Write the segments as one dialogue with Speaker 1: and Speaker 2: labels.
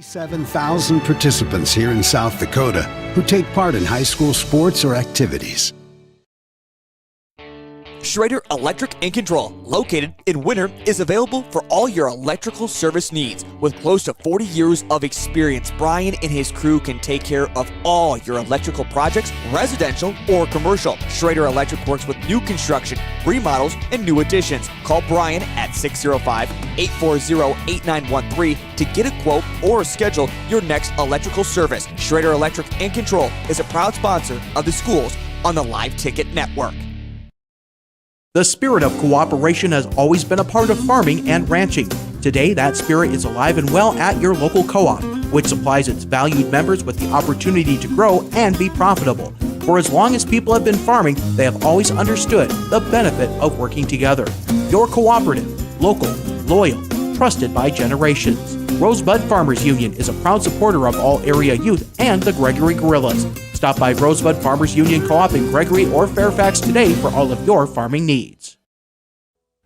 Speaker 1: 7,000 participants here in South Dakota who take part in high school sports or activities.
Speaker 2: Schrader Electric and Control, located in Winter, is available for all your electrical service needs. With close to 40 years of experience, Brian and his crew can take care of all your electrical projects, residential or commercial. Schrader Electric works with new construction, remodels, and new additions. Call Brian at 605-840-8913 to get a quote or schedule your next electrical service. Schrader Electric and Control is a proud sponsor of the schools on the Live Ticket Network.
Speaker 3: The spirit of cooperation has always been a part of farming and ranching. Today, that spirit is alive and well at your local co-op, which supplies its valued members with the opportunity to grow and be profitable. For as long as people have been farming, they have always understood the benefit of working together. Your cooperative, local, loyal, trusted by generations. Rosebud Farmers Union is a proud supporter of all area youth and the Gregory Guerrillas. Stop by Rosebud Farmers Union Co-op in Gregory or Fairfax today for all of your farming needs.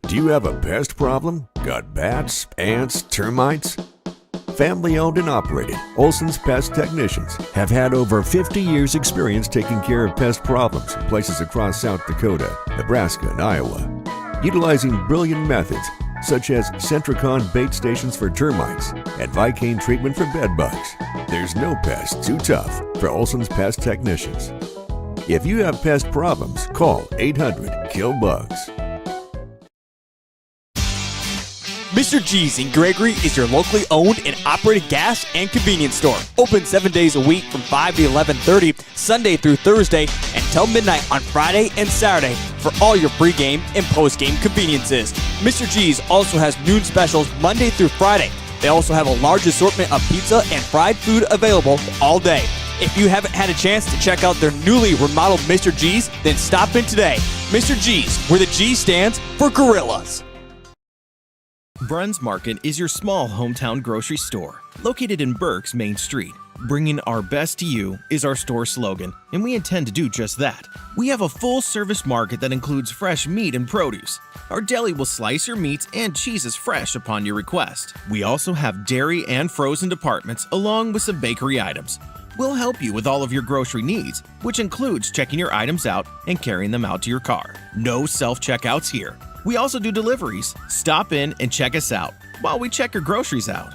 Speaker 4: Do you have a pest problem? Got bats, ants, termites? Family owned and operated, Olson's Pest Technicians have had over 50 years experience taking care of pest problems in places across South Dakota, Nebraska, and Iowa. Utilizing brilliant methods such as Centricon bait stations for termites and Vicane treatment for bed bugs. There's no pest too tough for Olson's Pest Technicians. If you have pest problems, call 800-KILL-BUGS.
Speaker 2: Mr. G's in Gregory is your locally owned and operated gas and convenience store. Open 7 days a week from 5 to 11:30, Sunday through Thursday, until midnight on Friday and Saturday for all your pregame and postgame conveniences. Mr. G's also has noon specials Monday through Friday. They also have a large assortment of pizza and fried food available all day. If you haven't had a chance to check out their newly remodeled Mr. G's, then stop in today. Mr. G's, where the G stands for Gorillas.
Speaker 5: Bruns Market is your small hometown grocery store, located in Burke's Main Street. Bringing our best to you is our store slogan, and we intend to do just that. We have a full-service market that includes fresh meat and produce. Our deli will slice your meats and cheeses fresh upon your request. We also have dairy and frozen departments along with some bakery items. We'll help you with all of your grocery needs, which includes checking your items out and carrying them out to your car. No self-checkouts here. We also do deliveries. Stop in and check us out while we check your groceries out.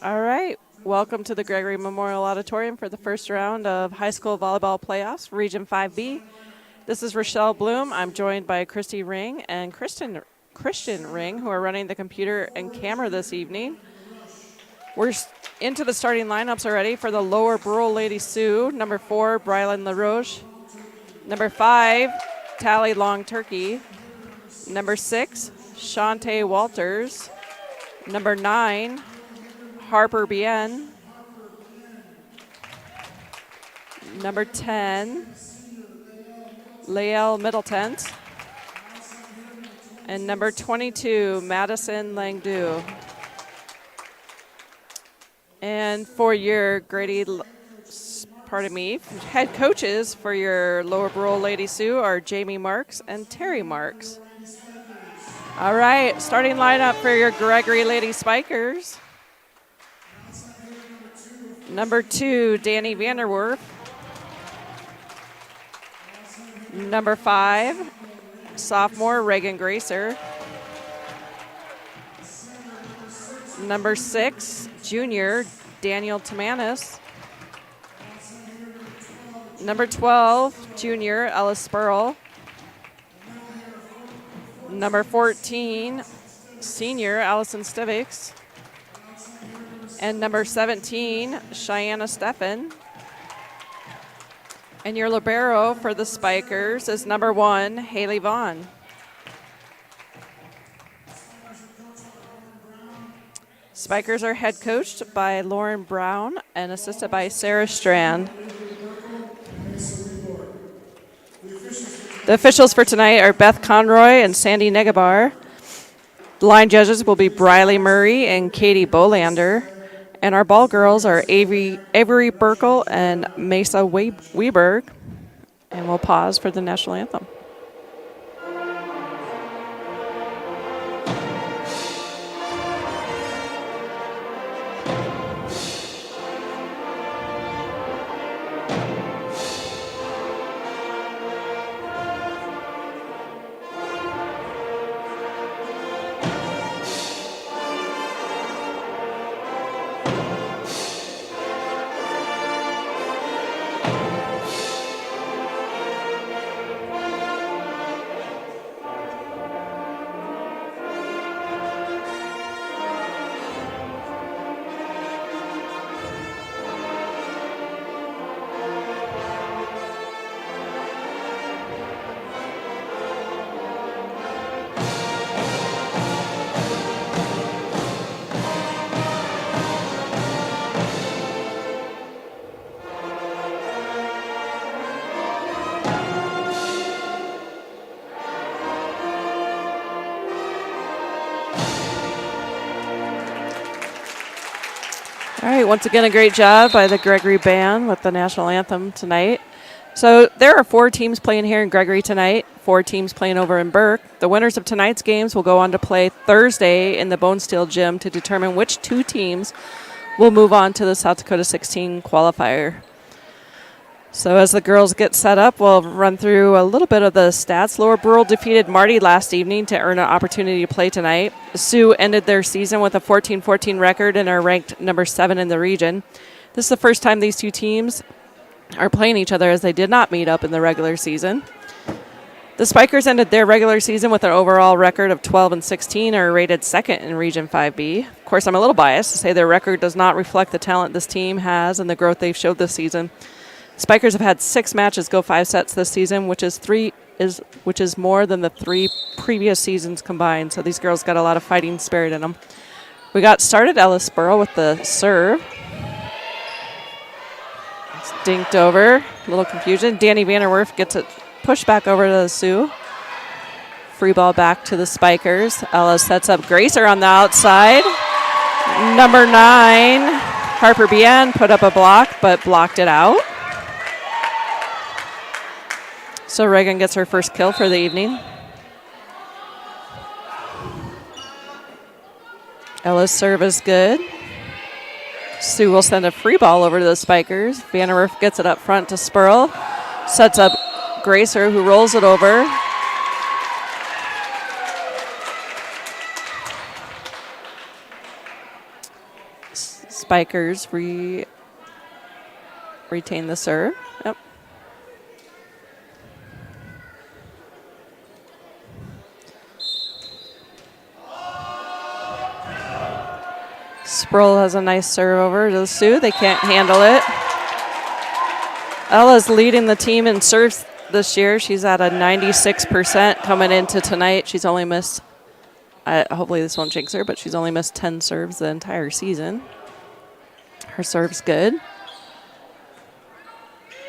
Speaker 6: All right, welcome to the Gregory Memorial Auditorium for the first round of high school volleyball playoffs, Region 5B. This is Rochelle Bloom. I'm joined by Christy Ring and Christian Ring, who are running the computer and camera this evening. We're into the starting lineups already for the Lower Brule Lady Sioux. Number 4, Brylan LaRoche. Number 5, Tally Long Turkey. Number 6, Shantae Walters. Number 9, Harper Bien. Number 10, Lael Middleton. And number 22, Madison Langdu. And for your head coaches for your Lower Brule Lady Sioux are Jamie Marks and Terry Marks. All right, starting lineup for your Gregory Lady Spikers. Number 2, Danny Vanderwerf. Number 5, sophomore Reagan Gracer. Number 6, junior Daniel Tamanis. Number 12, junior Ellis Spurl. Number 14, senior Allison Stivics. And number 17, Cheyenne Steffen. And your libero for the Spikers is number 1, Haley Vaughn. Spikers are head coached by Lauren Brown and assisted by Sarah Strand. The officials for tonight are Beth Conroy and Sandy Negabar. The line judges will be Briley Murray and Katie Bolander. And our ball girls are Avery Burkle and Mesa Weberg. And we'll pause for the national anthem. All right, once again, a great job by the Gregory Band with the national anthem tonight. So there are 4 teams playing here in Gregory tonight, 4 teams playing over in Burke. The winners of tonight's games will go on to play Thursday in the Bone Steel Gym to determine which 2 teams will move on to the South Dakota 16 qualifier. So as the girls get set up, we'll run through a little bit of the stats. Lower Brule defeated Marty last evening to earn an opportunity to play tonight. Sioux ended their season with a 14-14 record and are ranked number 7 in the region. This is the first time these 2 teams are playing each other, as they did not meet up in the regular season. The Spikers ended their regular season with an overall record of 12-16 and are rated 2nd in Region 5B. Of course, I'm a little biased to say their record does not reflect the talent this team has and the growth they've showed this season. Spikers have had 6 matches go 5 sets this season, which is more than the 3 previous seasons combined. So these girls got a lot of fighting spirit in them. We got started Ellis Burle with the serve. It's dinked over. A little confusion. Danny Vanderwerf gets it pushed back over to the Sioux. Free ball back to the Spikers. Ellis sets up Gracer on the outside. Number 9, Harper Bien, put up a block, but blocked it out. So Reagan gets her first kill for the evening. Ellis' serve is good. Sioux will send a free ball over to the Spikers. Vanderwerf gets it up front to Spurl. Sets up Gracer, who rolls it over. Spikers retain the serve. Yep. Sproul has a nice serve over to the Sioux. They can't handle it. Ella's leading the team in serves this year. She's at a 96% coming into tonight. She's only missed, hopefully this won't jinx her, but she's only missed 10 serves the entire season. Her serve's good.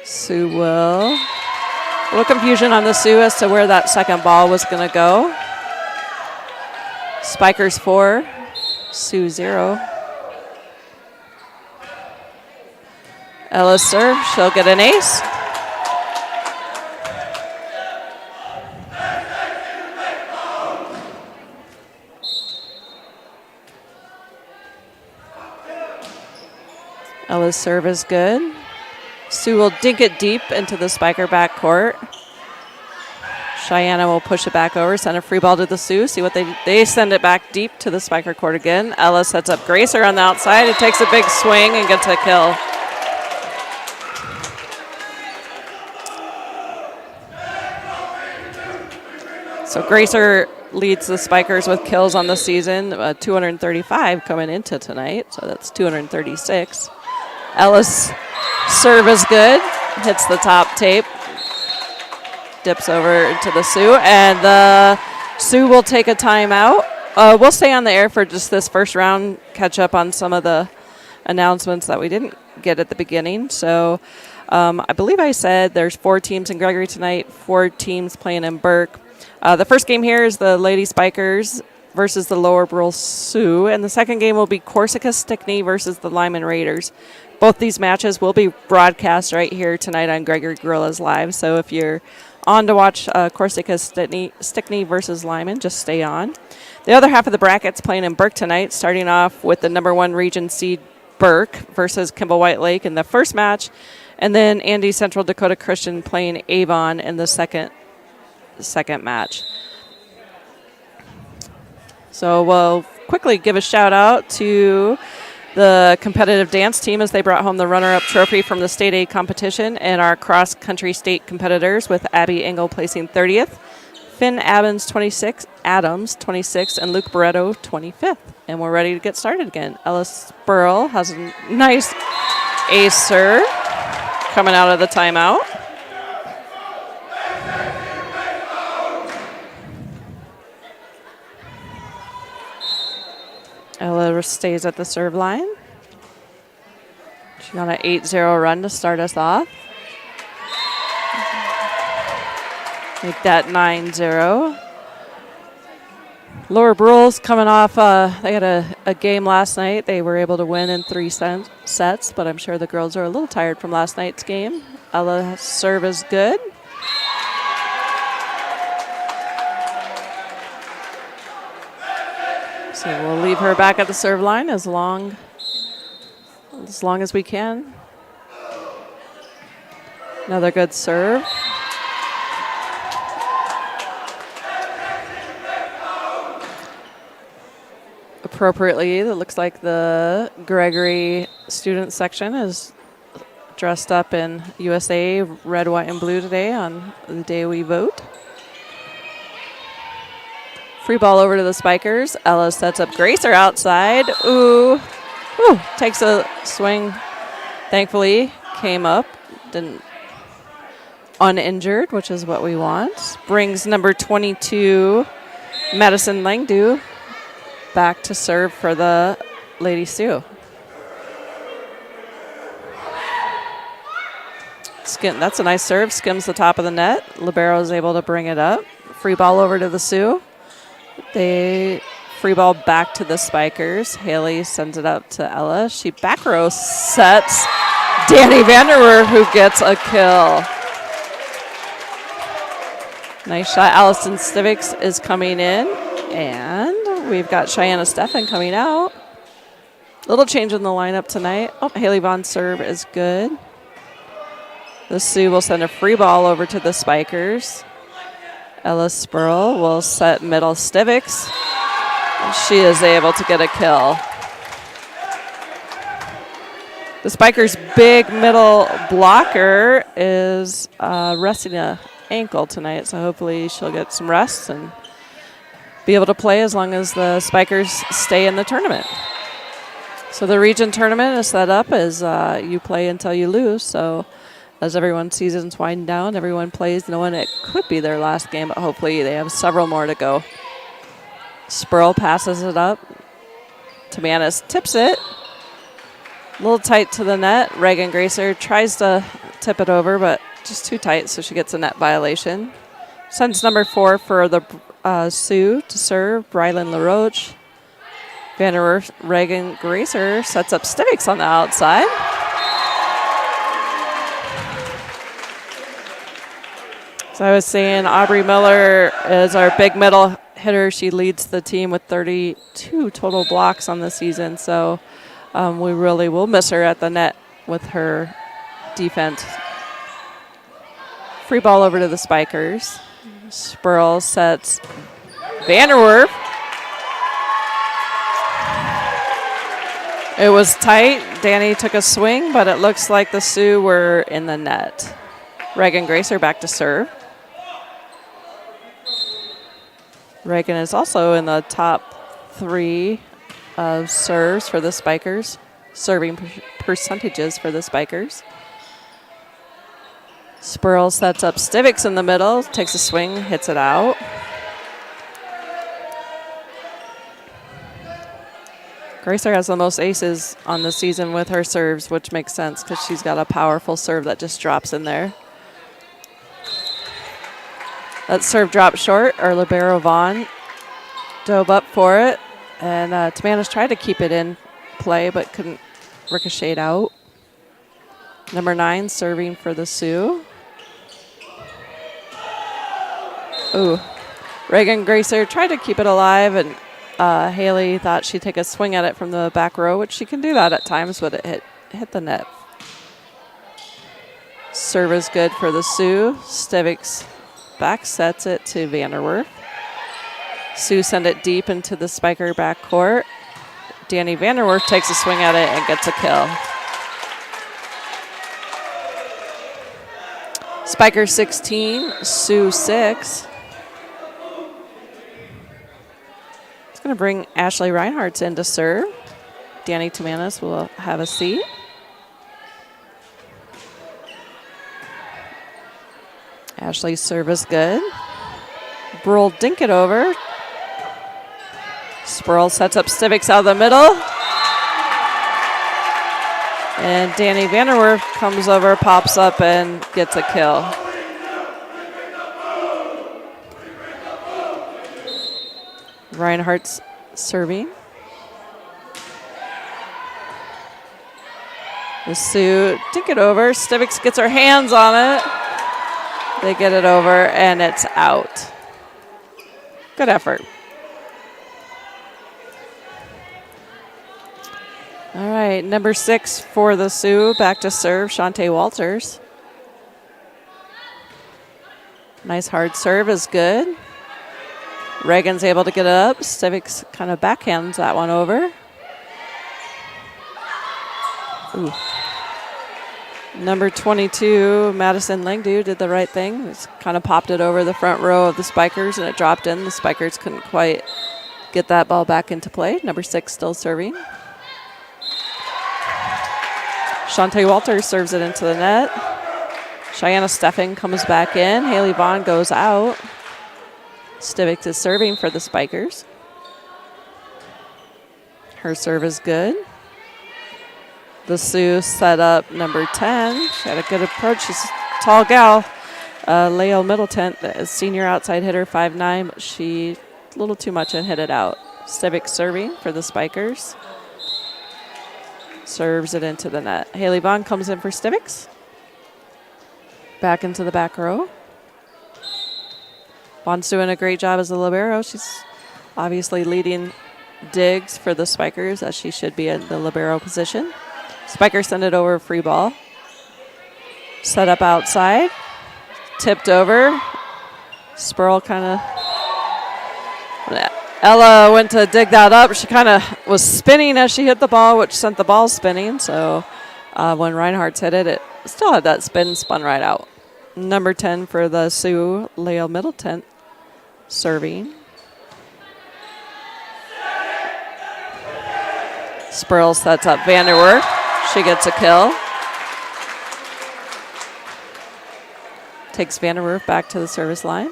Speaker 6: Sioux will. A little confusion on the Sioux as to where that second ball was going to go. Spikers 4, Sioux 0. Ellis serve, she'll get an ace. Ellis serve is good. Sioux will dink it deep into the Spiker backcourt. Cheyenne will push it back over, send a free ball to the Sioux. See what they send it back deep to the Spiker court again. Ellis sets up Gracer on the outside. It takes a big swing and gets a kill. So Gracer leads the Spikers with kills on the season, 235 coming into tonight, so that's 236. Ellis' serve is good, hits the top tape, dips over to the Sioux, and the Sioux will take a timeout. We'll stay on the air for just this first round, catch up on some of the announcements that we didn't get at the beginning. So I believe I said there's 4 teams in Gregory tonight, 4 teams playing in Burke. The first game here is the Lady Spikers versus the Lower Brule Sioux, and the second game will be Corsica Stickney versus the Lyman Raiders. Both these matches will be broadcast right here tonight on Gregory Gorillas Live, so if you're on to watch Corsica Stickney versus Lyman, just stay on. The other half of the bracket's playing in Burke tonight, starting off with the number 1 region seed Burke versus Kimball White Lake in the first match, and then Andy Central Dakota Christian playing Avon in the second match. So we'll quickly give a shout out to the competitive dance team as they brought home the runner-up trophy from the state aid competition, and our cross-country state competitors with Abby Engel placing 30th, Finn Adams 26th, and Luke Barretto 25th. And we're ready to get started again. Ellis Burle has a nice ace serve coming out of the timeout. Ella stays at the serve line. She's on an 8-0 run to start us off. Make that 9-0. Lower Brule's coming off, they had a game last night. They were able to win in 3 sets, but I'm sure the girls are a little tired from last night's game. Ella's serve is good. So we'll leave her back at the serve line as long as we can. Another good serve. Appropriately, it looks like the Gregory student section is dressed up in USA red, white, and blue today on the day we vote. Free ball over to the Spikers. Ella sets up Gracer outside. Ooh. Ooh. Takes a swing. Thankfully, came up. Didn't uninjured, which is what we want. Brings number 22, Madison Langdu, back to serve for the Lady Sioux. That's a nice serve. Skims the top of the net. Libero is able to bring it up. Free ball over to the Sioux. They free ball back to the Spikers. Haley sends it up to Ella. She back row sets Danny Vanderwerf, who gets a kill. Nice shot. Allison Stivics is coming in. And we've got Cheyenne Steffen coming out. Little change in the lineup tonight. Oh, Haley Vaughn's serve is good. The Sioux will send a free ball over to the Spikers. Ella Spurl will set middle Stivics. And she is able to get a kill. The Spikers' big middle blocker is resting an ankle tonight, so hopefully she'll get some rest and be able to play as long as the Spikers stay in the tournament. So the region tournament is set up as you play until you lose. So as everyone's season's winding down, everyone plays knowing it could be their last game, but hopefully they have several more to go. Spurl passes it up. Tamanis tips it. A little tight to the net. Reagan Gracer tries to tip it over, but just too tight, so she gets a net violation. Sends number 4 for the Sioux to serve, Brylan LaRoche. Vanderwerf, Reagan Gracer sets up Stivics on the outside. So I was saying Aubrey Miller is our big middle hitter. She leads the team with 32 total blocks on the season. So we really will miss her at the net with her defense. Free ball over to the Spikers. Spurl sets Vanderwerf. It was tight. Danny took a swing, but it looks like the Sioux were in the net. Reagan Gracer back to serve. Reagan is also in the top 3 of serves for the Spikers, serving percentages for the Spikers. Spurl sets up Stivics in the middle, takes a swing, hits it out. Gracer has the most aces on the season with her serves, which makes sense because she's got a powerful serve that just drops in there. That serve dropped short. Our libero Vaughn dove up for it. And Tamanis tried to keep it in play but couldn't ricochet out. Number 9 serving for the Sioux. Ooh. Reagan Gracer tried to keep it alive, and Haley thought she'd take a swing at it from the back row, which she can do that at times, but it hit the net. Serve is good for the Sioux. Stivics back sets it to Vanderwerf. Sioux send it deep into the Spiker backcourt. Danny Vanderwerf takes a swing at it and gets a kill. Spiker 16, Sioux 6. It's going to bring Ashley Reinhardt in to serve. Danny Tamanis will have a seat. Ashley's serve is good. Brule dink it over. Spurl sets up Stivics out of the middle. And Danny Vanderwerf comes over, pops up, and gets a kill. Reinhardt's serving. The Sioux dink it over. Stivics gets her hands on it. They get it over, and it's out. Good effort. All right, number 6 for the Sioux. Back to serve, Shantae Walters. Nice hard serve is good. Reagan's able to get it up. Stivics kind of backhands that one over. Ooh. Number 22, Madison Langdu, did the right thing. Just kind of popped it over the front row of the Spikers, and it dropped in. The Spikers couldn't quite get that ball back into play. Number 6 still serving. Shantae Walters serves it into the net. Cheyenne Steffing comes back in. Haley Vaughn goes out. Stivics is serving for the Spikers. Her serve is good. The Sioux set up number 10. She had a good approach. She's a tall gal. Leo Middleton, a senior outside hitter, 5'9". But she a little too much and hit it out. Stivics serving for the Spikers. Serves it into the net. Haley Vaughn comes in for Stivics. Back into the back row. Vaughn's doing a great job as a libero. She's obviously leading digs for the Spikers, as she should be in the libero position. Spikers send it over, free ball. Set up outside. Tipped over. Spurl kind of... Ella went to dig that up. She kind of was spinning as she hit the ball, which sent the ball spinning. So when Reinhardt's hit it, it still had that spin, spun right out. Number 10 for the Sioux, Leo Middleton, serving. Spurl sets up Vanderwerf. She gets a kill. Takes Vanderwerf back to the service line.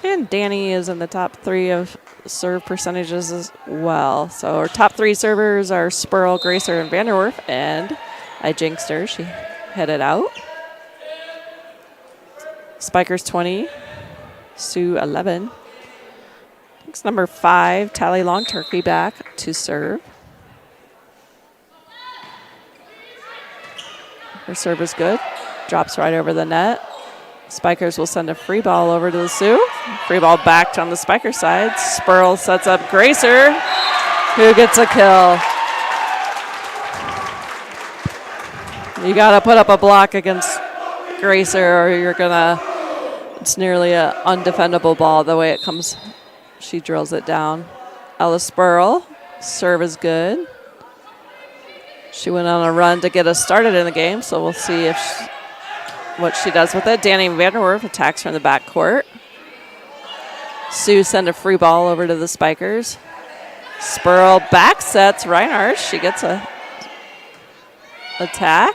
Speaker 6: And Danny is in the top 3 of serve percentages as well. So our top 3 servers are Spurl, Gracer, and Vanderwerf. And I jinxed her. She hit it out. Spikers 20, Sioux 11. It's number 5, Tally Long Turkey back to serve. Her serve is good. Drops right over the net. Spikers will send a free ball over to the Sioux. Free ball backed on the Spiker side. Spurl sets up Gracer, who gets a kill. You got to put up a block against Gracer, or you're going to, it's nearly an undefendable ball the way it comes. She drills it down. Ella Spurl, serve is good. She went on a run to get us started in the game, so we'll see if what she does with it. Danny Vanderwerf attacks from the backcourt. Sioux send a free ball over to the Spikers. Spurl back sets Reinhardt. She gets a attack.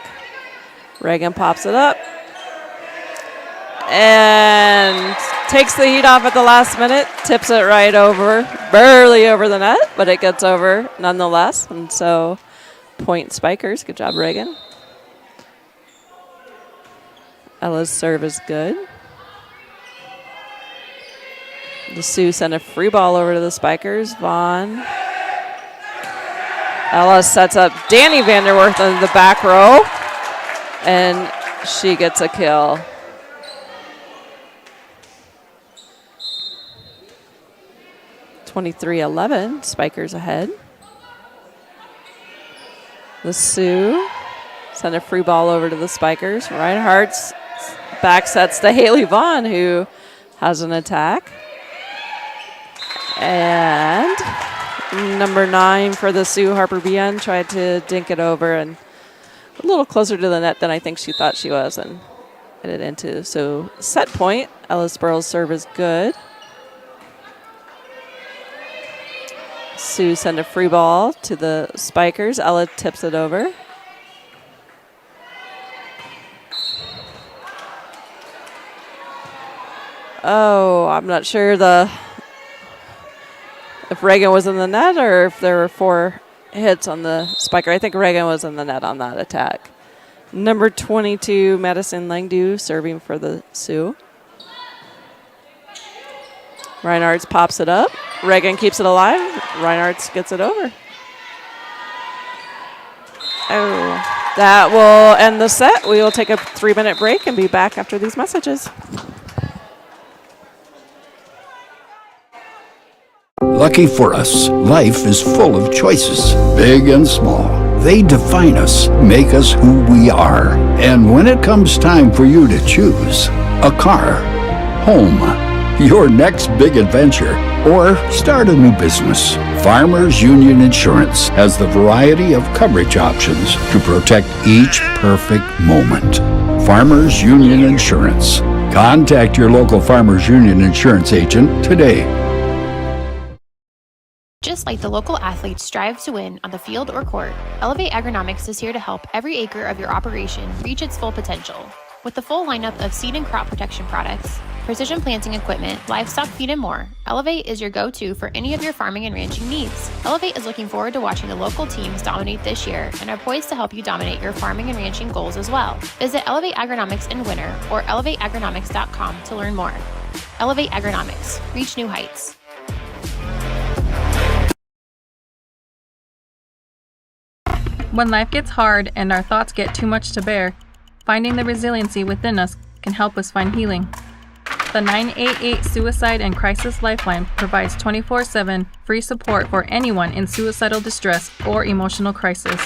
Speaker 6: Reagan pops it up and takes the heat off at the last minute. Tips it right over, barely over the net, but it gets over nonetheless. And so point Spikers. Good job, Reagan. Ella's serve is good. The Sioux send a free ball over to the Spikers. Vaughn. Ella sets up Danny Vanderwerf in the back row, and she gets a kill. (23-11), Spikers ahead. The Sioux send a free ball over to the Spikers. Reinhardt's back sets to Haley Vaughn, who has an attack. And number 9 for the Sioux, Harper Bien, tried to dink it over and a little closer to the net than I think she thought she was and hit it into. So set point. Ella Spurl's serve is good. Sioux send a free ball to the Spikers. Ella tips it over. Oh, I'm not sure if Reagan was in the net or if there were 4 hits on the Spiker. I think Reagan was in the net on that attack. Number 22, Madison Langdu, serving for the Sioux. Reinhardt's pops it up. Reagan keeps it alive. Reinhardt's gets it over. Oh, that will end the set. We will take a 3-minute break and be back after these messages.
Speaker 7: Lucky for us, life is full of choices, big and small. They define us, make us who we are. And when it comes time for you to choose, a car, home, your next big adventure, or start a new business, Farmers Union Insurance has the variety of coverage options to protect each perfect moment. Farmers Union Insurance. Contact your local Farmers Union Insurance agent today.
Speaker 8: Just like the local athletes strive to win on the field or court, Elevate Agronomics is here to help every acre of your operation reach its full potential. With the full lineup of seed and crop protection products, precision planting equipment, livestock feed, and more, Elevate is your go-to for any of your farming and ranching needs. Elevate is looking forward to watching the local teams dominate this year and are poised to help you dominate your farming and ranching goals as well. Visit Elevate Agronomics in winter or elevateagronomics.com to learn more. Elevate Agronomics. Reach new heights.
Speaker 9: When life gets hard and our thoughts get too much to bear, finding the resiliency within us can help us find healing. The 988 Suicide and Crisis Lifeline provides 24/7 free support for anyone in suicidal distress or emotional crisis.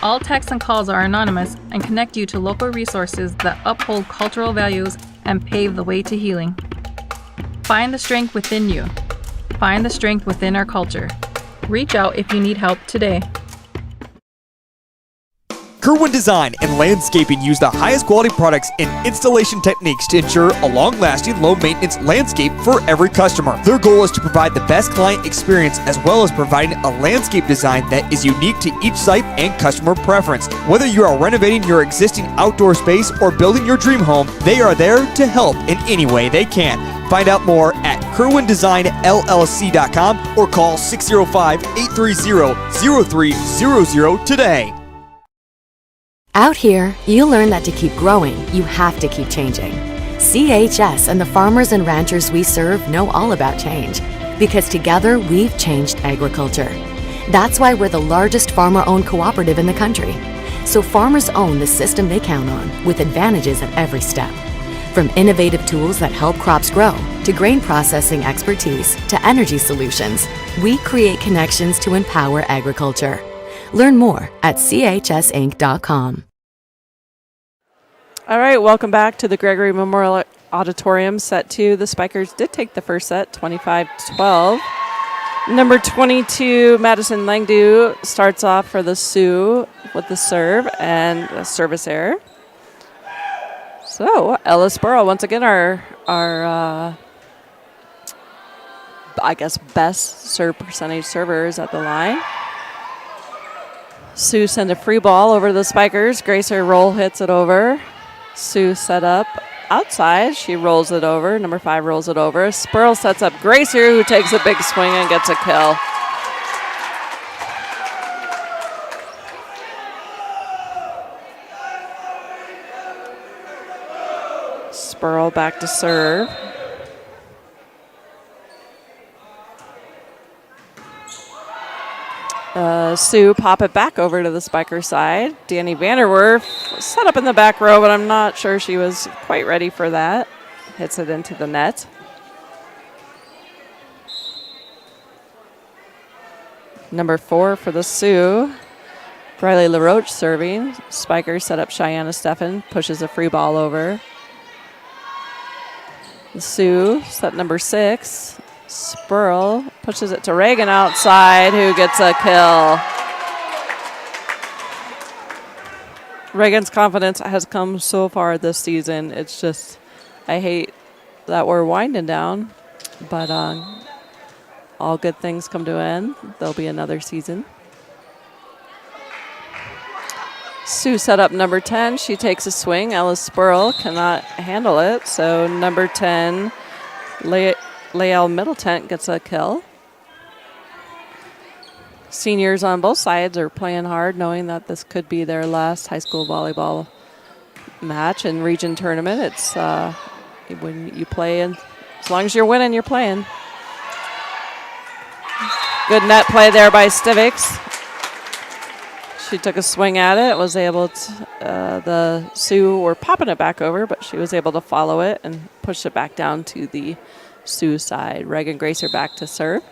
Speaker 9: All texts and calls are anonymous and connect you to local resources that uphold cultural values and pave the way to healing. Find the strength within you. Find the strength within our culture. Reach out if you need help today.
Speaker 2: Kerwin Design and Landscaping use the highest quality products and installation techniques to ensure a long-lasting, low-maintenance landscape for every customer. Their goal is to provide the best client experience as well as providing a landscape design that is unique to each site and customer preference. Whether you are renovating your existing outdoor space or building your dream home, they are there to help in any way they can. Find out more at kerwindesignllc.com or call 605-830-0300 today.
Speaker 10: Out here, you learn that to keep growing, you have to keep changing. CHS and the farmers and ranchers we serve know all about change, because together we've changed agriculture. That's why we're the largest farmer-owned cooperative in the country. So farmers own the system they count on, with advantages at every step. From innovative tools that help crops grow, to grain processing expertise, to energy solutions, we create connections to empower agriculture. Learn more at chsinc.com.
Speaker 6: All right, welcome back to the Gregory Memorial Auditorium. Set 2, the Spikers did take the first set, 25-12. Number 22, Madison Langdu, starts off for the Sioux with the serve and a service error. So, Ellis Burrow, once again, our I guess, best serve percentage servers at the line. Sioux send a free ball over to the Spikers. Gracer roll hits it over. Sioux set up outside. She rolls it over. Number 5 rolls it over. Spurl sets up Gracer, who takes a big swing and gets a kill. Spurl back to serve. Sioux pop it back over to the Spiker side. Danny Vanderwerf set up in the back row, but I'm not sure she was quite ready for that. Hits it into the net. Number 4 for the Sioux. Briley LaRoche serving. Spiker set up Cheyenne Steffen, pushes a free ball over. The Sioux set number 6. Spurl pushes it to Reagan outside, who gets a kill. Reagan's confidence has come so far this season. It's just, I hate that we're winding down, but all good things come to an end. There'll be another season. Sioux set up number 10. She takes a swing. Ellis Spurl cannot handle it, so number 10, Lael Middleton gets a kill. Seniors on both sides are playing hard, knowing that this could be their last high school volleyball match and region tournament. It's when you play, and as long as you're winning, you're playing. Good net play there by Stivics. She took a swing at it, was able to, the Sioux were popping it back over, but she was able to follow it and push it back down to the Sioux side. Reagan Gracer back to serve.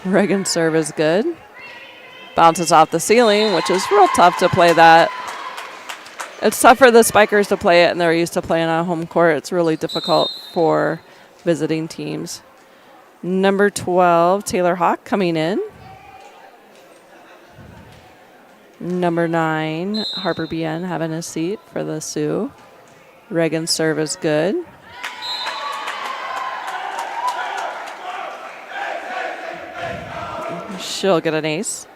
Speaker 6: Reagan's serve is good. Bounces off the ceiling, which is real tough to play that. It's tough for the spikers to play it, and they're used to playing on home court. It's really difficult for visiting teams. Number 12, Taylor Hawk coming in. Number 9, Harper Bien having a seat for the Sioux. Reagan's serve is good. She'll get an ace.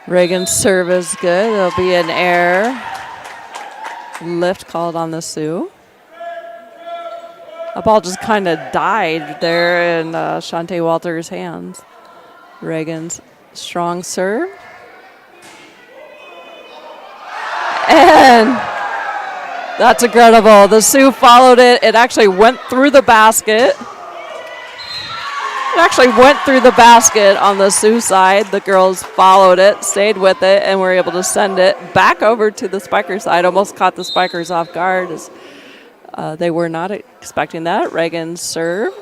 Speaker 6: Reagan's serve is good. There'll be an air lift called on the Sioux. The ball just kind of died there in Shantae Walters' hands. Reagan's strong serve. And that's incredible. The Sioux followed it. It actually went through the basket. It actually went through the basket on the Sioux side. The girls followed it, stayed with it, and were able to send it back over to the Spiker side. Almost caught the Spikers off guard. They were not expecting that. Reagan's serve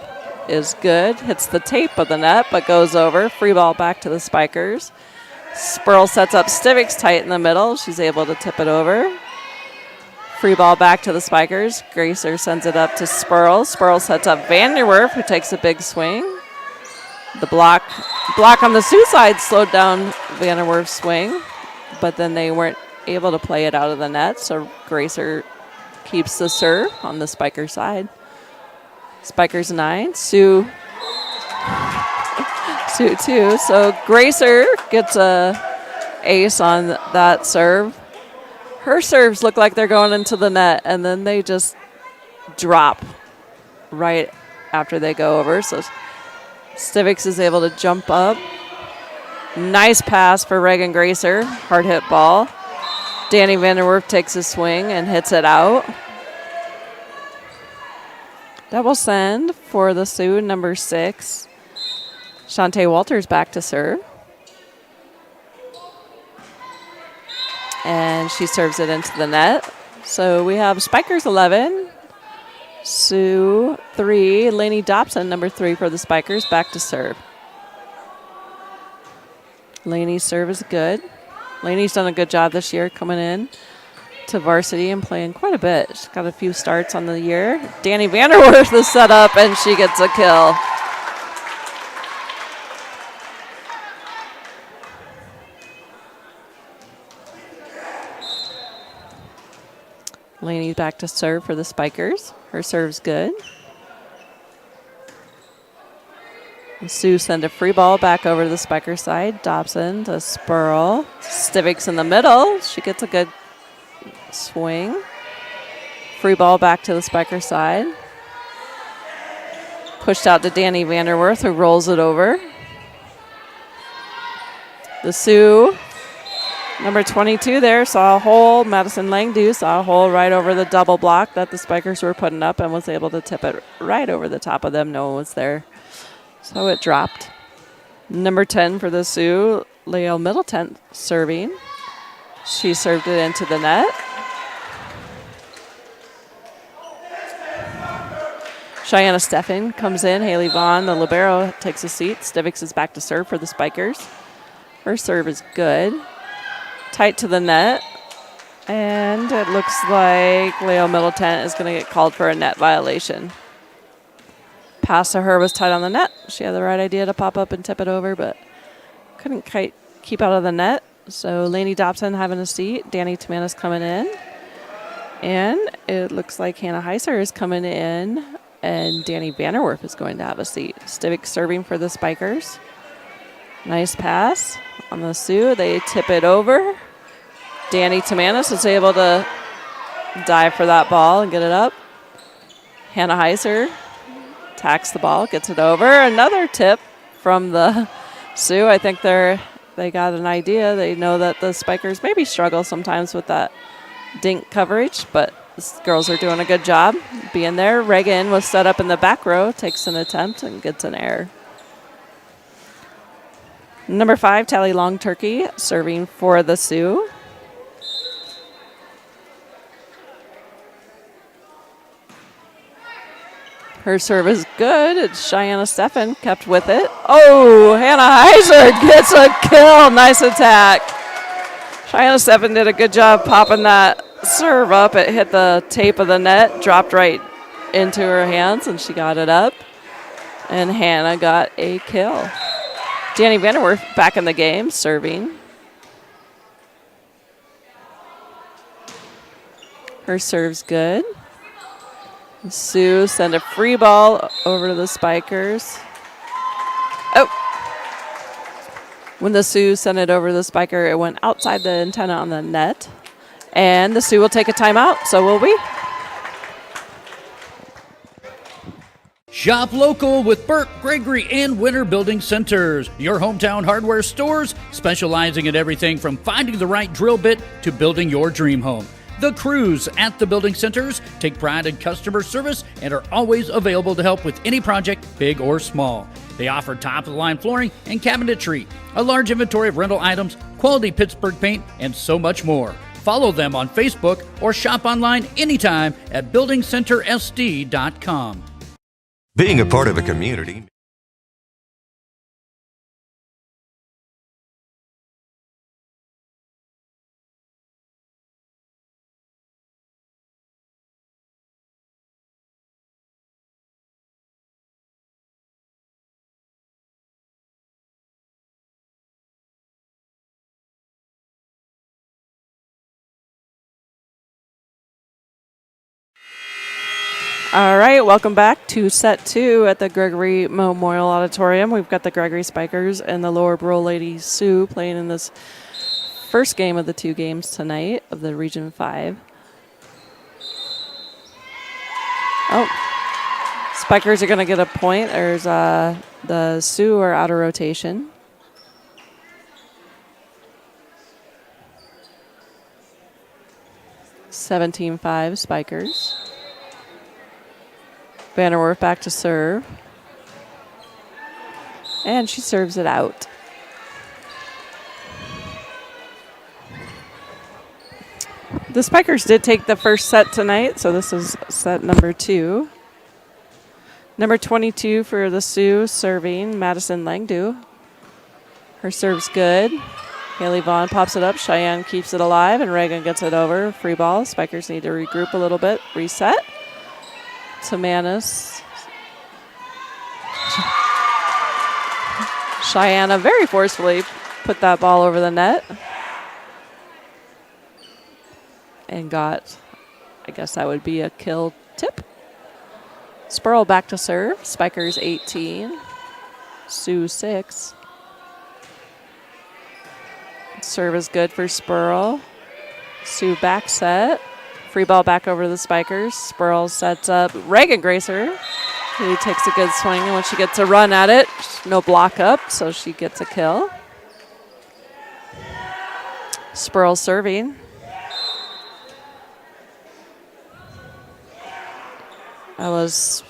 Speaker 6: is good. Hits the tape of the net, but goes over. Free ball back to the Spikers. Spurl sets up Stivics tight in the middle. She's able to tip it over. Free ball back to the Spikers. Gracer sends it up to Spurl. Spurl sets up Vanderwerf, who takes a big swing. The block on the Sioux side slowed down Vanderwerf's swing, but then they weren't able to play it out of the net, so Gracer keeps the serve on the Spiker side. Spikers 9, Sioux 2. So Gracer gets a ace on that serve. Her serves look like they're going into the net, and then they just drop right after they go over. So Stivics is able to jump up. Nice pass for Reagan Gracer. Hard hit ball. Danny Vanderwerf takes a swing and hits it out. Double send for the Sioux, number 6. Shantae Walters back to serve. And she serves it into the net. So we have Spikers 11, Sioux 3, Lainey Dobson, number 3 for the Spikers, back to serve. Lainey's serve is good. Lainey's done a good job this year coming in to varsity and playing quite a bit. She's got a few starts on the year. Danny Vanderwerf is set up, and she gets a kill. Lainey's back to serve for the Spikers. Her serve's good. And Sioux send a free ball back over to the Spiker side. Dobson to Spurl. Stivics in the middle. She gets a good swing. Free ball back to the Spiker side. Pushed out to Danny Vanderwerf, who rolls it over. The Sioux, number 22 there, saw a hole. Madison Langdu saw a hole right over the double block that the Spikers were putting up and was able to tip it right over the top of them. No one was there. So it dropped. Number 10 for the Sioux, Leo Middleton serving. She served it into the net. Cheyenne Steffen comes in. Haley Vaughn, the libero, takes a seat. Stivics is back to serve for the Spikers. Her serve is good. Tight to the net. And it looks like Leo Middleton is going to get called for a net violation. Pass to her was tight on the net. She had the right idea to pop up and tip it over, but couldn't quite keep out of the net. So Lainey Dobson having a seat. Danny Tamanis coming in. And it looks like Hannah Heiser is coming in, and Danny Vanderwerf is going to have a seat. Stivic serving for the Spikers. Nice pass on the Sioux. They tip it over. Danny Tamanis is able to dive for that ball and get it up. Hannah Heiser tacks the ball, gets it over. Another tip from the Sioux. I think they got an idea. They know that the Spikers maybe struggle sometimes with that dink coverage, but the girls are doing a good job being there. Reagan was set up in the back row, takes an attempt and gets an error. Number 5, Tally Long Turkey, serving for the Sioux. Her serve is good. It's Cheyenne Steffen kept with it. Oh, Hannah Heiser gets a kill. Nice attack. Cheyenne Steffen did a good job popping that serve up. It hit the tape of the net, dropped right into her hands, and she got it up. And Hannah got a kill. Danny Vanderwerf back in the game, serving. Her serve's good. Sioux send a free ball over to the Spikers. Oh! When the Sioux sent it over to the Spiker, it went outside the antenna on the net. And the Sioux will take a timeout, so will we.
Speaker 11: Shop local with Burke, Gregory, and Winter Building Centers, your hometown hardware stores specializing in everything from finding the right drill bit to building your dream home. The crews at the building centers take pride in customer service and are always available to help with any project, big or small. They offer top-of-the-line flooring and cabinetry, a large inventory of rental items, quality Pittsburgh paint, and so much more. Follow them on Facebook or shop online anytime at buildingcentersd.com.
Speaker 4: Being a part of a community.
Speaker 6: All right, welcome back to set 2 at the Gregory Memorial Auditorium. We've got the Gregory Spikers and the Lower Brule Lady Sioux playing in this first game of the 2 games tonight of the Region 5. Oh, Spikers are going to get a point. There's the Sioux are out of rotation. (17-5) Spikers. Vanderwerf back to serve. And she serves it out. The Spikers did take the first set tonight, so this is set number 2. Number 22 for the Sioux serving, Madison Langdu. Her serve's good. Haley Vaughn pops it up. Cheyenne keeps it alive, and Reagan gets it over. Free ball. Spikers need to regroup a little bit. Reset. Tamanis. Cheyenne very forcefully put that ball over the net. And got, I guess that would be a kill tip. Spurl back to serve. Spikers 18. Sioux 6. Serve is good for Spurl. Sioux back set. Free ball back over to the Spikers. Spurl sets up Reagan Gracer, who takes a good swing, and when she gets a run at it, no block up, so she gets a kill. Spurl serving. That was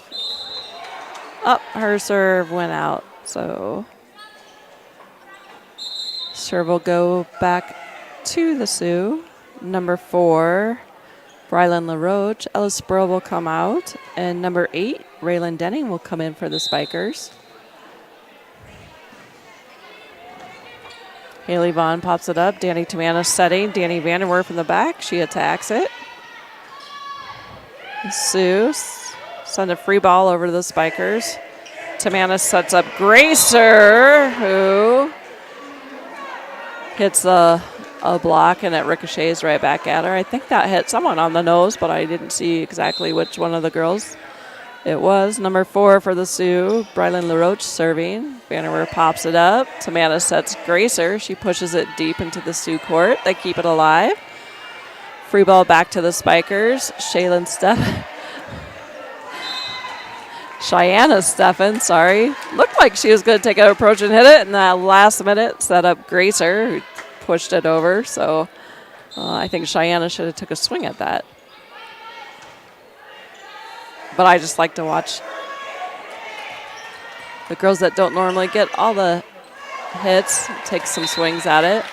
Speaker 6: up. Her serve went out, so serve will go back to the Sioux. Number 4. Brylan LaRoche. Ellis Spurl will come out. And number 8, Raylan Denning will come in for the Spikers. Haley Vaughn pops it up. Danny Tamanis setting. Danny Vanderwerf in the back. She attacks it. Sioux send a free ball over to the Spikers. Tamanis sets up Gracer, who hits a block, and it ricochets right back at her. I think that hit someone on the nose, but I didn't see exactly which one of the girls it was. Number 4 for the Sioux, Brylan LaRoche serving. Vanderwerf pops it up. Tamanis sets Gracer. She pushes it deep into the Sioux court. They keep it alive. Free ball back to the Spikers. Cheyenne Steffen, sorry. Looked like she was going to take an approach and hit it, and that last minute set up Gracer, who pushed it over. So I think Cheyenne should have took a swing at that. But I just like to watch the girls that don't normally get all the hits take some swings at it.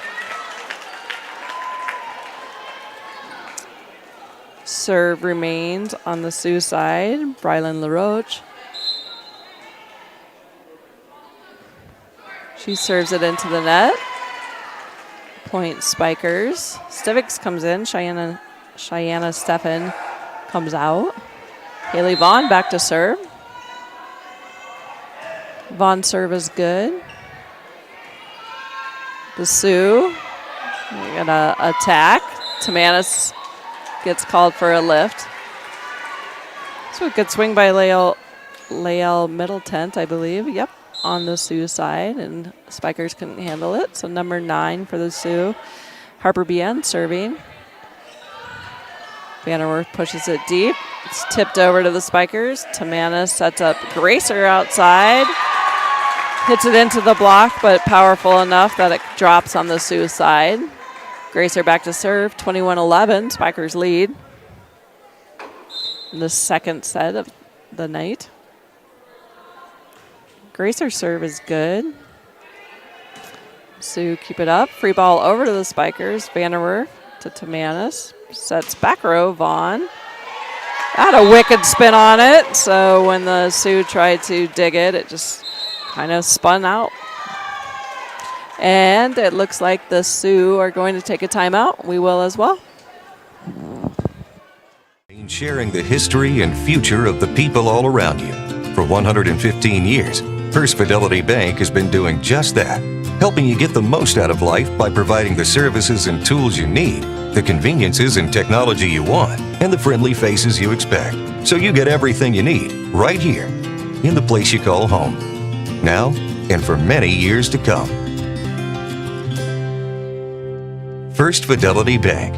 Speaker 6: Serve remains on the Sioux side. Brylan LaRoche. She serves it into the net. Point Spikers. Stivix comes in. Cheyenne Steffen comes out. Haley Vaughn back to serve. Vaughn serve is good. The Sioux gonna attack. Tamanis gets called for a lift. So a good swing by Lael Middleton, I believe. Yep, on the Sioux side, and Spikers couldn't handle it. So number 9 for the Sioux. Harper Bien serving. Vanderwerf pushes it deep. It's tipped over to the Spikers. Tamanis sets up Gracer outside. Hits it into the block, but powerful enough that it drops on the Sioux side. Gracer back to serve, 21-11, Spikers lead. In the second set of the night. Gracer's serve is good. Sioux keep it up. Free ball over to the Spikers. Vanderwerf to Tamanis. Sets back row, Vaughn. Had a wicked spin on it, so when the Sioux tried to dig it, it just kind of spun out. And it looks like the Sioux are going to take a timeout. We will as well.
Speaker 12: Sharing the history and future of the people all around you. For 115 years, First Fidelity Bank has been doing just that, helping you get the most out of life by providing the services and tools you need, the conveniences and technology you want, and the friendly faces you expect. So you get everything you need right here in the place you call home. Now and for many years to come. First Fidelity Bank.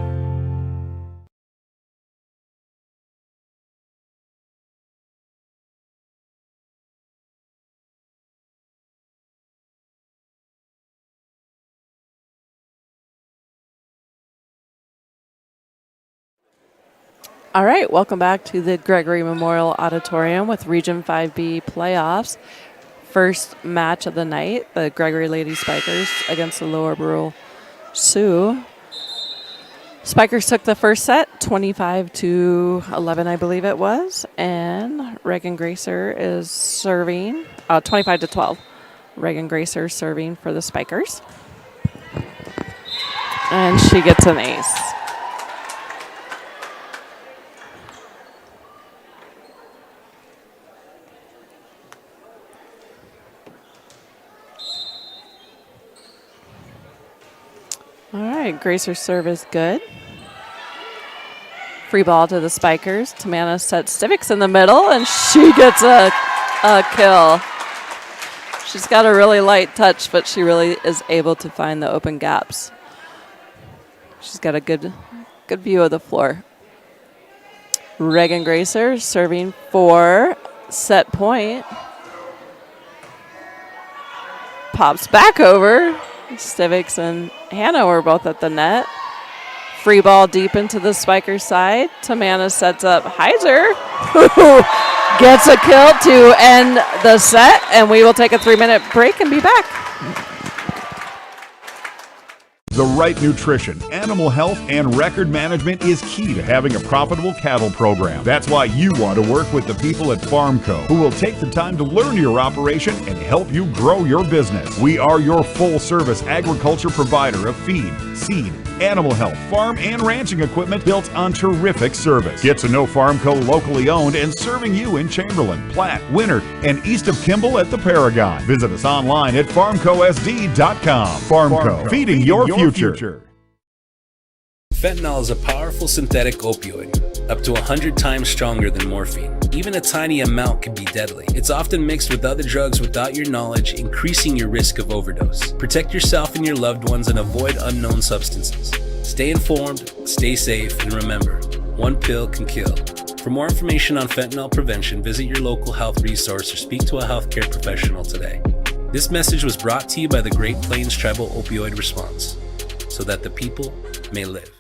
Speaker 6: All right, welcome back to the Gregory Memorial Auditorium with Region 5B playoffs. First match of the night, the Gregory Lady Spikers against the Lower Brule Sioux. Spikers took the first set, 25-11, I believe it was, and Reagan Gracer is serving, 25-12. Reagan Gracer serving for the Spikers. And she gets an ace. All right, Gracer's serve is good. Free ball to the Spikers. Tamanis sets Stivix in the middle, and she gets a kill. She's got a really light touch, but she really is able to find the open gaps. She's got a good view of the floor. Reagan Gracer serving for set point. Pops back over. Stivix and Hannah were both at the net. Free ball deep into the Spikers side. Tamanis sets up Heiser, who gets a kill to end the set, and we will take a 3-minute break and be back.
Speaker 13: The right nutrition, animal health, and record management is key to having a profitable cattle program. That's why you want to work with the people at Farmco, who will take the time to learn your operation and help you grow your business. We are your full-service agriculture provider of feed, seed, animal health, farm, and ranching equipment built on terrific service. Get to know Farmco locally owned and serving you in Chamberlain, Platte, Winter, and east of Kimball at the Paragon. Visit us online at farmcosd.com. Farmco, feeding your future.
Speaker 14: Fentanyl is a powerful synthetic opioid, up to 100 times stronger than morphine. Even a tiny amount can be deadly. It's often mixed with other drugs without your knowledge, increasing your risk of overdose. Protect yourself and your loved ones and avoid unknown substances. Stay informed, stay safe, and remember, one pill can kill. For more information on fentanyl prevention, visit your local health resource or speak to a healthcare professional today. This message was brought to you by the Great Plains Tribal Opioid Response, so that the people may live.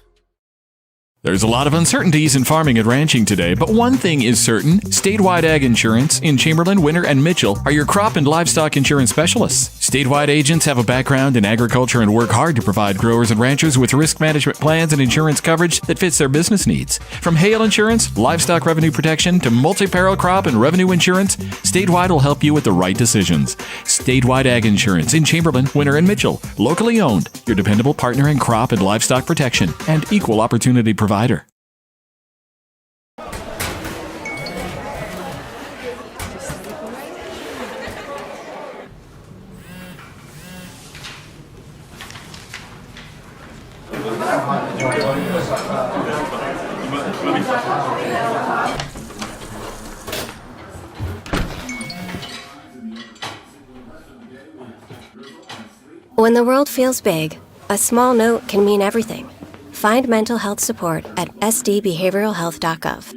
Speaker 15: There's a lot of uncertainties in farming and ranching today, but one thing is certain. Statewide Ag Insurance in Chamberlain, Winter, and Mitchell are your crop and livestock insurance specialists. Statewide agents have a background in agriculture and work hard to provide growers and ranchers with risk management plans and insurance coverage that fits their business needs. From hail insurance, livestock revenue protection, to multi-peril crop and revenue insurance, Statewide will help you with the right decisions. Statewide Ag Insurance in Chamberlain, Winter, and Mitchell. Locally owned, your dependable partner in crop and livestock protection and equal opportunity provider.
Speaker 16: When the world feels big, a small note can mean everything. Find mental health support at sdbehavioralhealth.gov.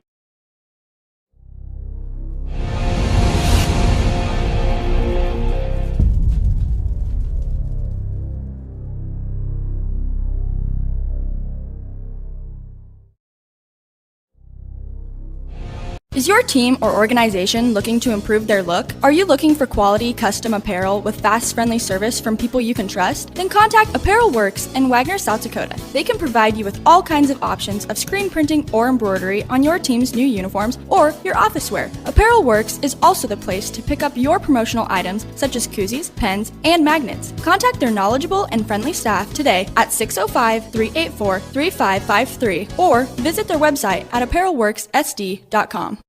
Speaker 17: Is your team or organization looking to improve their look? Are you looking for quality custom apparel with fast, friendly service from people you can trust? Then contact Apparel Works in Wagner, South Dakota. They can provide you with all kinds of options of screen printing or embroidery on your team's new uniforms or your office wear. Apparel Works is also the place to pick up your promotional items such as koozies, pens, and magnets. Contact their knowledgeable and friendly staff today at 605-384-3553 or visit their website at apparelworkssd.com.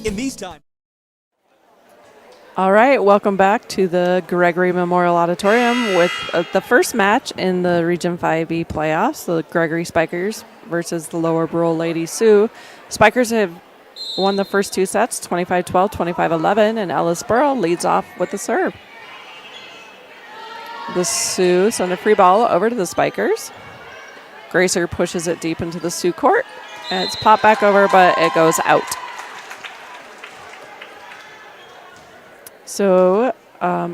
Speaker 2: In these times.
Speaker 6: All right, welcome back to the Gregory Memorial Auditorium with the first match in the Region 5B playoffs, the Gregory Spikers versus the Lower Brule Lady Sioux. Spikers have won the first two sets, 25-12, 25-11, and Ellis Burle leads off with the serve. The Sioux send a free ball over to the Spikers. Gracer pushes it deep into the Sioux court, and it's popped back over, but it goes out. So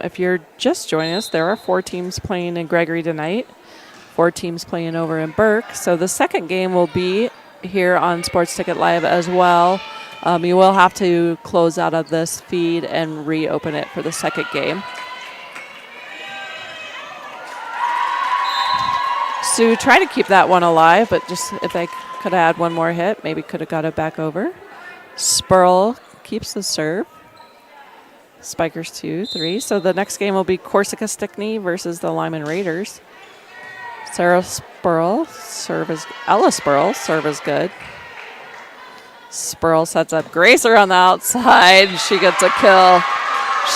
Speaker 6: if you're just joining us, there are 4 teams playing in Gregory tonight, 4 teams playing over in Burke. So the second game will be here on Sports Ticket Live as well. You will have to close out of this feed and reopen it for the second game. Sioux trying to keep that one alive, but just if they could have had one more hit, maybe could have got it back over. Spurl keeps the serve. Spikers 2-3. So the next game will be Corsica Stickney versus the Lyman Raiders. Ellis Burle serve is good. Spurl sets up Gracer on the outside. She gets a kill.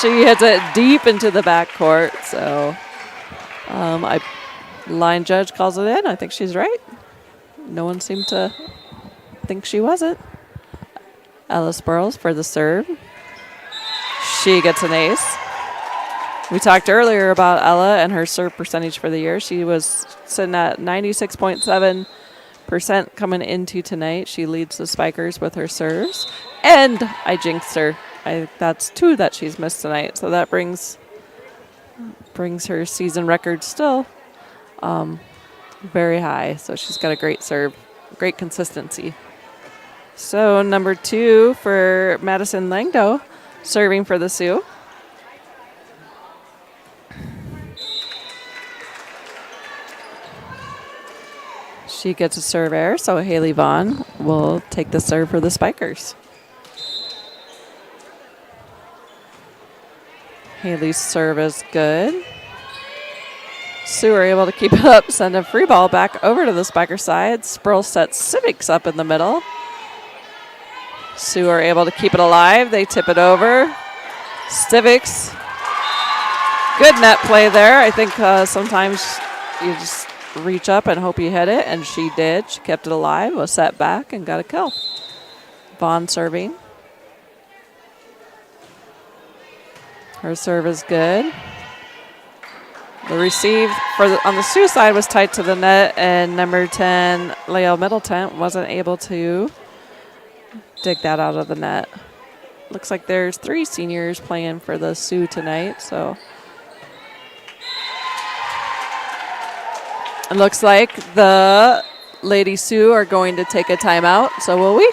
Speaker 6: She hits it deep into the backcourt. So line judge calls it in. I think she's right. No one seemed to think she wasn't. Ellis Burle for the serve. She gets an ace. We talked earlier about Ella and her serve percentage for the year. She was sitting at 96.7% coming into tonight. She leads the Spikers with her serves. And I jinxed her. That's 2 that she's missed tonight. So that brings her season record still very high. So she's got a great serve, great consistency. So number 2 for Madison Langdo. Serving for the Sioux. She gets a serve error, so Haley Vaughn will take the serve for the Spikers. Haley's serve is good. Sioux are able to keep it up, send a free ball back over to the Spiker side. Spurl sets Civics up in the middle. Sioux are able to keep it alive. They tip it over. Stivics. Good net play there. I think sometimes you just reach up and hope you hit it, and she did. She kept it alive, was set back, and got a kill. Vaughn serving. Her serve is good. The receive on the Sioux side was tight to the net, and number 10, Leo Middleton, wasn't able to dig that out of the net. Looks like there's 3 seniors playing for the Sioux tonight, so it looks like the Lady Sioux are going to take a timeout, so will we?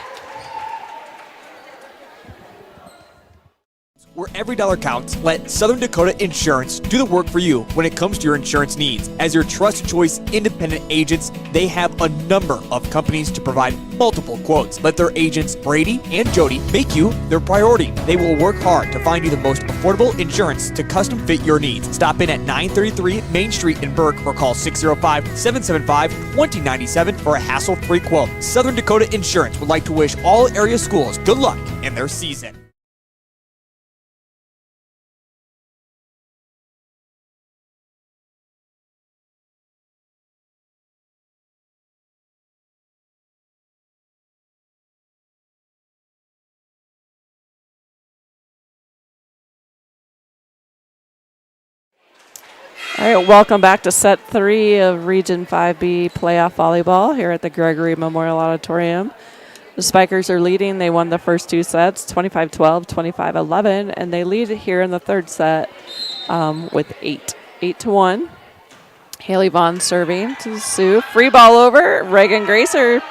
Speaker 2: Where every dollar counts, let Southern Dakota Insurance do the work for you when it comes to your insurance needs. As your trusted choice independent agents, they have a number of companies to provide multiple quotes. Let their agents, Brady and Jody, make you their priority. They will work hard to find you the most affordable insurance to custom fit your needs. Stop in at 933 Main Street in Burke or call 605-775-2097 for a hassle-free quote. Southern Dakota Insurance would like to wish all area schools good luck in their season.
Speaker 6: All right, welcome back to set 3 of Region 5B playoff volleyball here at the Gregory Memorial Auditorium. The Spikers are leading. They won the first 2 sets, 25-12, 25-11, and they lead here in the third set with 8-1. Haley Vaughn serving to Sioux. Free ball over. Reagan Gracer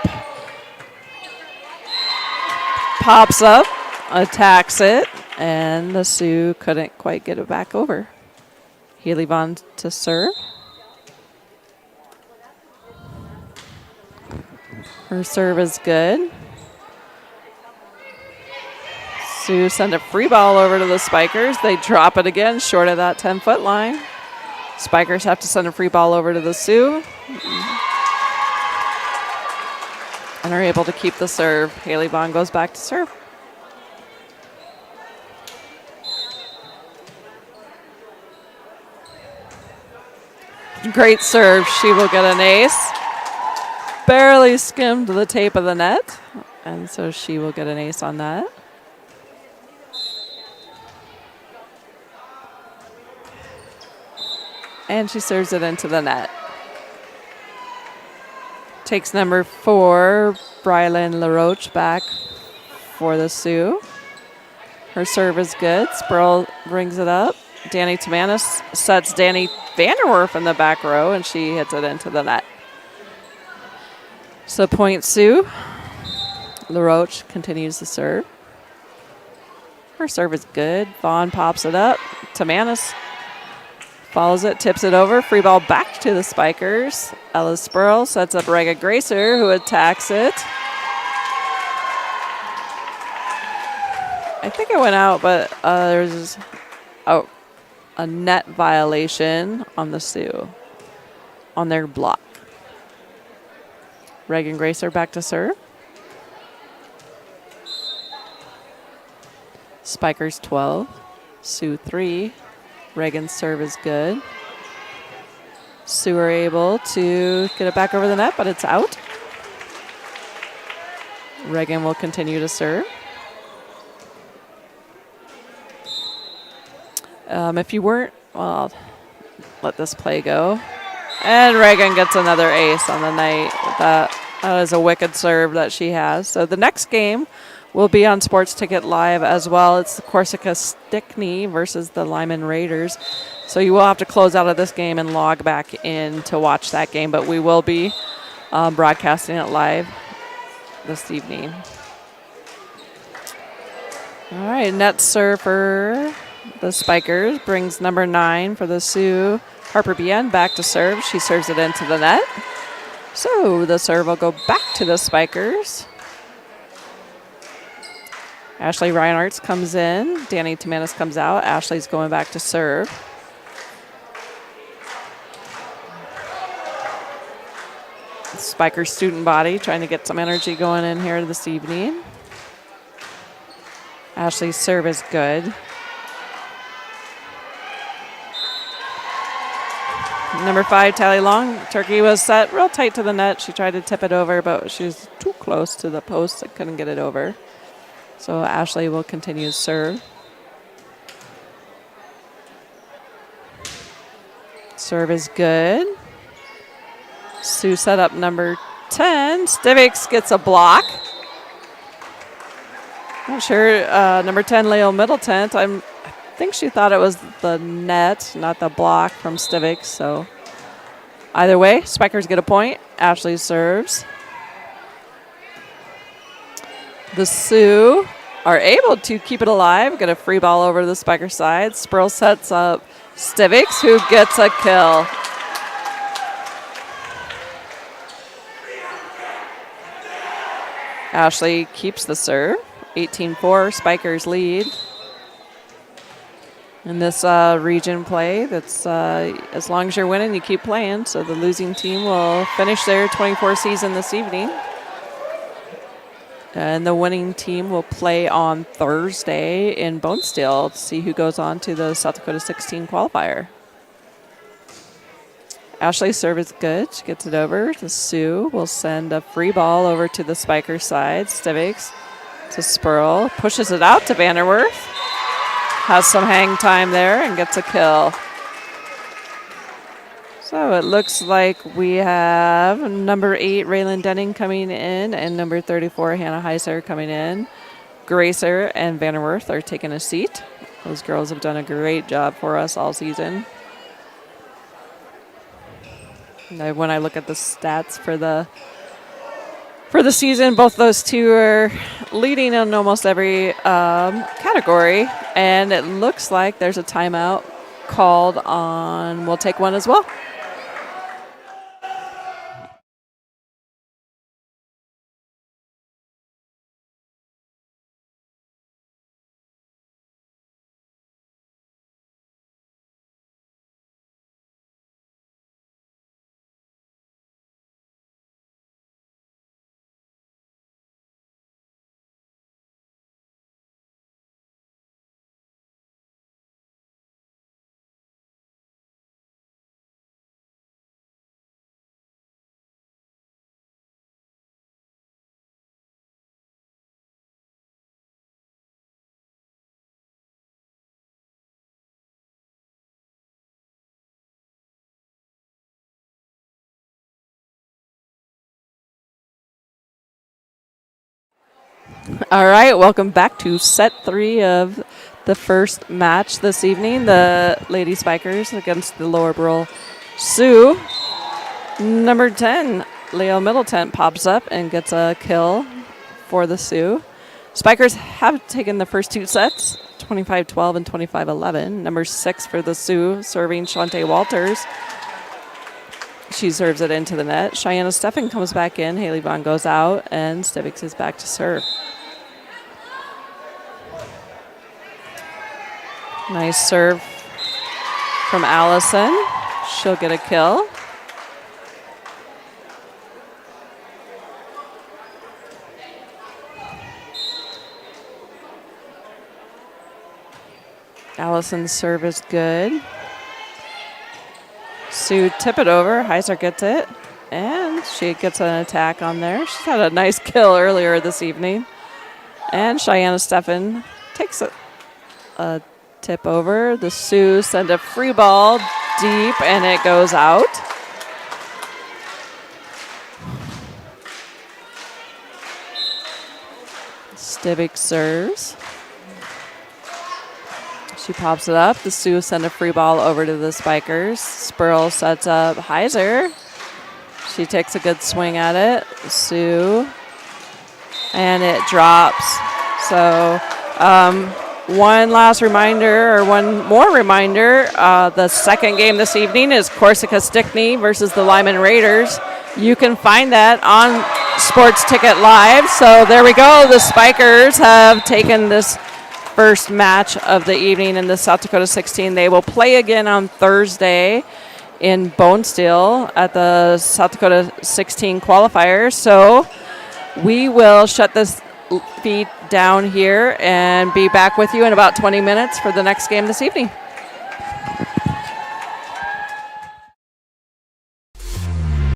Speaker 6: pops up, attacks it, and the Sioux couldn't quite get it back over. Haley Vaughn to serve. Her serve is good. Sioux send a free ball over to the Spikers. They drop it again short of that 10-foot line. Spikers have to send a free ball over to the Sioux. And are able to keep the serve. Haley Vaughn goes back to serve. Great serve. She will get an ace. Barely skimmed the tape of the net. And so she will get an ace on that. And she serves it into the net. Takes number 4, Brylan LaRoche, back for the Sioux. Her serve is good. Spurl brings it up. Danny Tamanis sets Danny Vanderwerf in the back row, and she hits it into the net. So point Sioux. LaRoche continues to serve. Her serve is good. Vaughn pops it up. Tamanis follows it, tips it over. Free ball back to the Spikers. Ella Spurl sets up Rega Gracer, who attacks it. I think it went out, but there's a net violation on the Sioux on their block. Reagan Gracer back to serve. Spikers 12, Sioux 3. Reagan's serve is good. Sioux are able to get it back over the net, but it's out. Reagan will continue to serve. If you weren't, well, let this play go. And Reagan gets another ace on the night. That is a wicked serve that she has. So the next game will be on Sports Ticket Live as well. It's the Corsica Stickney versus the Lyman Raiders. So you will have to close out of this game and log back in to watch that game. But we will be broadcasting it live this evening. All right, net serve for the Spikers brings number 9 for the Sioux. Harper Bien back to serve. She serves it into the net. So the serve will go back to the Spikers. Ashley Reinhardt comes in. Danny Tamanis comes out. Ashley's going back to serve. Spikers student body trying to get some energy going in here this evening. Ashley's serve is good. Number 5, Tally Long. Turkey was set real tight to the net. She tried to tip it over, but she was too close to the post and couldn't get it over. So Ashley will continue to serve. Serve is good. Sioux set up number 10. Stivics gets a block. Not sure. Number 10, Leo Middleton. I think she thought it was the net, not the block from Stivics. So Either way, Spikers get a point. Ashley serves. The Sioux are able to keep it alive. Get a free ball over to the Spiker side. Spurl sets up Stivics, who gets a kill. Ashley keeps the serve. 18-4, Spikers lead. In this region play, that's as long as you're winning, you keep playing. So the losing team will finish their 24 season this evening. And the winning team will play on Thursday in Bonesteel to see who goes on to the South Dakota 16 qualifier. Ashley's serve is good. She gets it over. The Sioux will send a free ball over to the Spiker side. Stivics to Spurl. Pushes it out to Vanderwerth. Has some hang time there and gets a kill. So it looks like we have number 8, Raylan Denning, coming in, and number 34, Hannah Heiser, coming in. Gracer and Vanderwerth are taking a seat. Those girls have done a great job for us all season. And when I look at the stats for the season, both those two are leading in almost every category, and it looks like there's a timeout called on. We'll take one as well. All right, welcome back to set 3 of the first match this evening. The Lady Spikers against the Lower Brule Sioux. Number 10, Leo Middleton, pops up and gets a kill for the Sioux. Spikers have taken the first 2 sets, 25-12 and 25-11. Number 6 for the Sioux, serving Shantae Walters. She serves it into the net. Cheyenne Steffen comes back in. Haley Vaughn goes out, and Stivics is back to serve. Nice serve from Allison. She'll get a kill. Allison's serve is good. Sioux tip it over. Heiser gets it, and she gets an attack on there. She's had a nice kill earlier this evening. And Cheyenne Steffen takes a tip over. The Sioux send a free ball deep, and it goes out. Stivic serves. She pops it up. The Sioux send a free ball over to the Spikers. Spurl sets up Heiser. She takes a good swing at it. Sioux. And it drops. So one last reminder, or one more reminder, the second game this evening is Corsica Stickney versus the Lyman Raiders. You can find that on Sports Ticket Live. So there we go. The Spikers have taken this first match of the evening in the South Dakota 16. They will play again on Thursday in Bonesteel at the South Dakota 16 qualifier. So we will shut this feed down here and be back with you in about 20 minutes for the next game this evening.